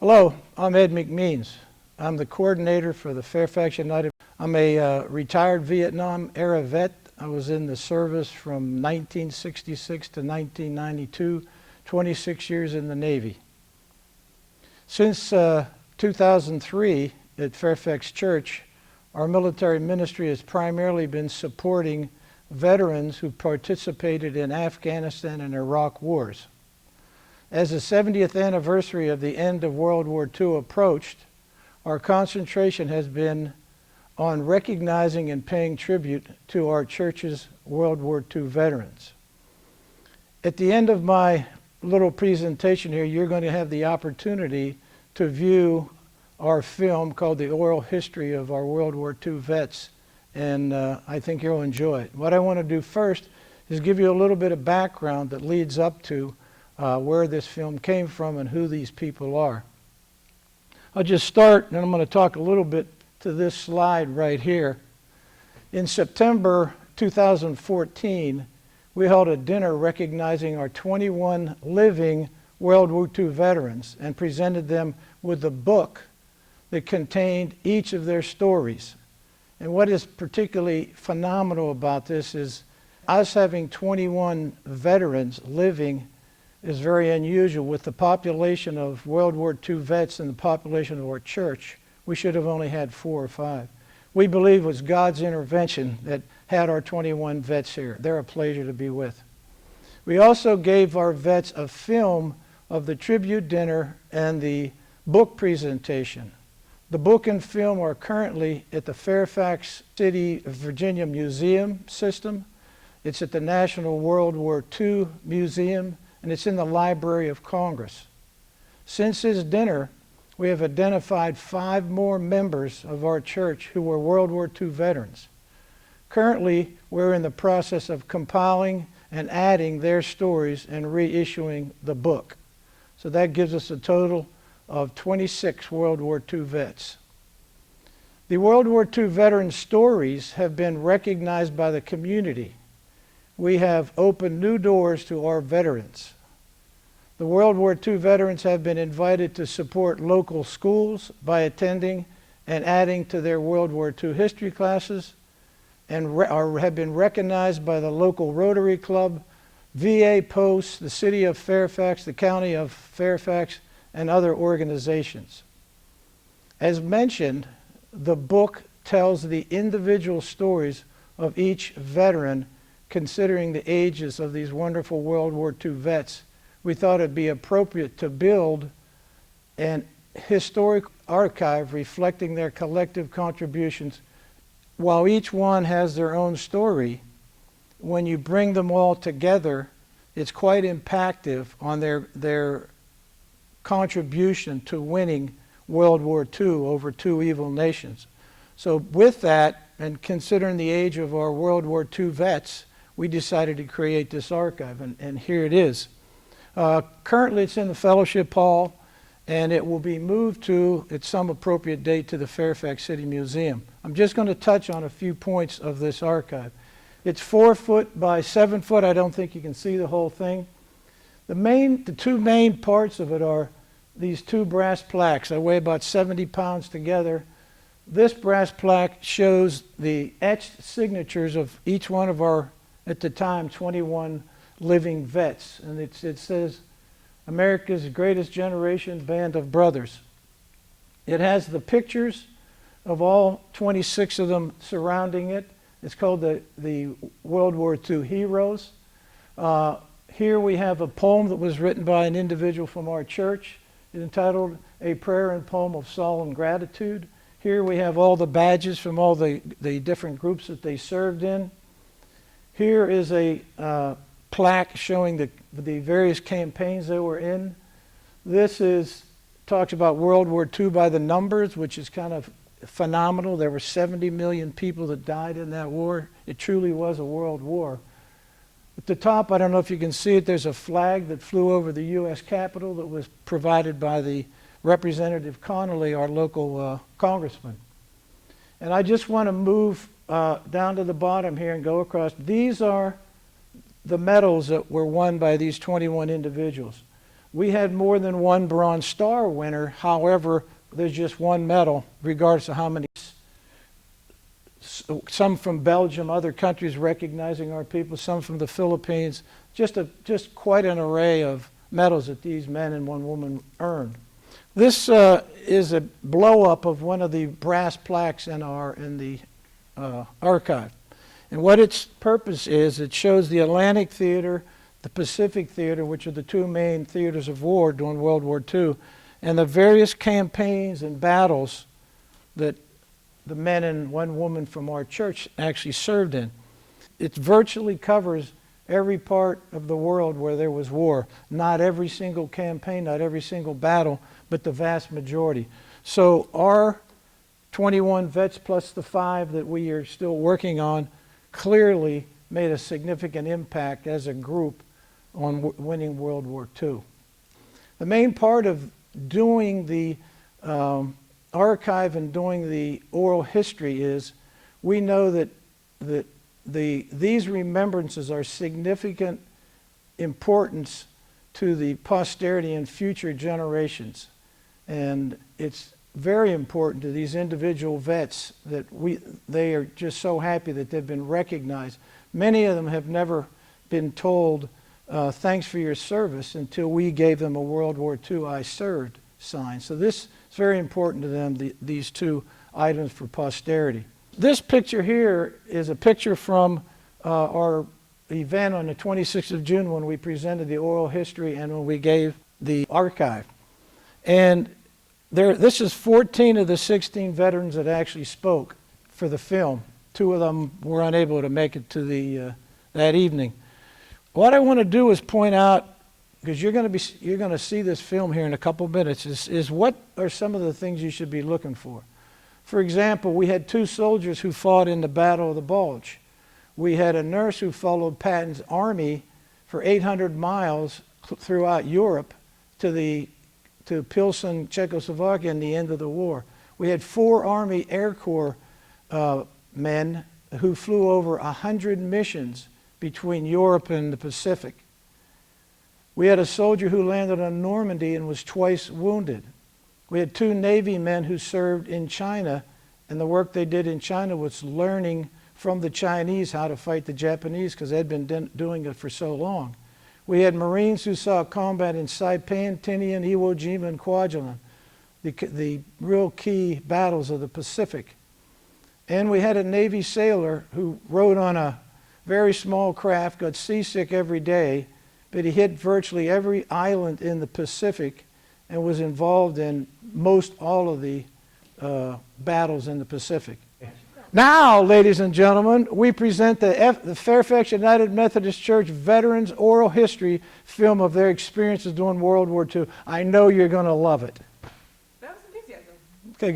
Hello, I'm Ed McMeans. I'm the coordinator for the Fairfax United. I'm a retired Vietnam-era vet. I was in the service from 1966 to 1992, 26 years in the Navy. Since 2003 at Fairfax Church, our military ministry has primarily been supporting veterans who participated in Afghanistan and Iraq wars. As the 70th anniversary of the end of World War II approached, our concentration has been on recognizing and paying tribute to our church's World War II veterans. At the end of my little presentation here, you're going to have the opportunity to view our film called The Oral History of Our World War II Vets, and I think you'll enjoy it. What I want to do first is give you a little bit of background that leads up to where this film came from and who these people are. I'll just start, and I'm going to talk a little bit to this slide right here. In September 2014, we held a dinner recognizing our 21 living World War II veterans and presented them with a book that contained each of their stories. And what is particularly phenomenal about this is us having 21 veterans living is very unusual. With the population of World War II vets and the population of our church, we should have only had 4 or 5. We believe it was God's intervention that had our 21 vets here. They're a pleasure to be with. We also gave our vets a film of the tribute dinner and the book presentation. The book and film are currently at the Fairfax City, Virginia Museum System. It's at the National World War II Museum, and it's in the Library of Congress. Since this dinner, we have identified 5 more members of our church who were World War II veterans. Currently, we're in the process of compiling and adding their stories and reissuing the book. So that gives us a total of 26 World War II vets. The World War II veteran stories have been recognized by the community. We have opened new doors to our veterans. The World War II veterans have been invited to support local schools by attending and adding to their World War II history classes, and have been recognized by the local Rotary Club, VA posts, the City of Fairfax, the County of Fairfax, and other organizations. As mentioned, the book tells the individual stories of each veteran. Considering the ages of these wonderful World War II vets, we thought it'd be appropriate to build an historic archive reflecting their collective contributions. While each one has their own story, when you bring them all together, it's quite impactful on their contribution to winning World War II over 2 evil nations. So with that, and considering the age of our World War II vets, we decided to create this archive, and here it is. Currently it's in the Fellowship Hall, and it will be moved to, at some appropriate date, to the Fairfax City Museum. I'm just going to touch on a few points of this archive. It's 4 foot by 7 foot. I don't think you can see the whole thing. The 2 main parts of it are these 2 brass plaques. They weigh about 70 pounds together. This brass plaque shows the etched signatures of each one of our, at the time, 21 living vets. And it says, America's Greatest Generation Band of Brothers. It has the pictures of all 26 of them surrounding it. It's called the World War II Heroes. Here we have a poem that was written by an individual from our church. It's entitled A Prayer and Poem of Solemn Gratitude. Here we have all the badges from all the different groups that they served in. Here is a plaque showing the various campaigns they were in. This talks about World War II by the numbers, which is kind of phenomenal. There were 70 million people that died in that war. It truly was a world war. At the top, I don't know if you can see it, there's a flag that flew over the U.S. Capitol that was provided by the Representative Connolly, our local congressman. And I just want to move down to the bottom here and go across. These are the medals that were won by these 21 individuals. We had more than one Bronze Star winner. However, there's just one medal, regardless of how many. Some from Belgium, other countries recognizing our people, some from the Philippines. Just quite an array of medals that these men and one woman earned. This is a blow-up of one of the brass plaques in the archive. And what its purpose is, it shows the Atlantic Theater, the Pacific Theater, which are the two main theaters of war during World War II, and the various campaigns and battles that the men and one woman from our church actually served in. It virtually covers every part of the world where there was war. Not every single campaign, not every single battle, but the vast majority. So our 21 vets plus the 5 that we are still working on clearly made a significant impact as a group on winning World War II. The main part of doing the archive and doing the oral history is we know that these remembrances are significant importance to the posterity and future generations. And it's very important to these individual vets that they are just so happy that they've been recognized. Many of them have never been told, thanks for your service, until we gave them a World War II I served sign. So this is very important to them, these two items for posterity. This picture here is a picture from our event on the 26th of June when we presented the oral history and when we gave the archive. And this is 14 of the 16 veterans that actually spoke for the film. 2 of them were unable to make it to that evening. What I want to do is point out, because you're going to see this film here in a couple minutes, is what are some of the things you should be looking for. For example, we had 2 soldiers who fought in the Battle of the Bulge. We had a nurse who followed Patton's army for 800 miles throughout Europe to Pilsen, Czechoslovakia, and the end of the war. We had 4 Army Air Corps men who flew over 100 missions between Europe and the Pacific. We had a soldier who landed on Normandy and was twice wounded. We had 2 Navy men who served in China, and the work they did in China was learning from the Chinese how to fight the Japanese because they'd been doing it for so long. We had Marines who saw combat in Saipan, Tinian, Iwo Jima, and Kwajalein, the real key battles of the Pacific. And we had a Navy sailor who rode on a very small craft, got seasick every day, but he hit virtually every island in the Pacific and was involved in most all of the battles in the Pacific. Now, ladies and gentlemen, we present the Fairfax United Methodist Church Veterans Oral History film of their experiences during World War II. I know you're going to love it.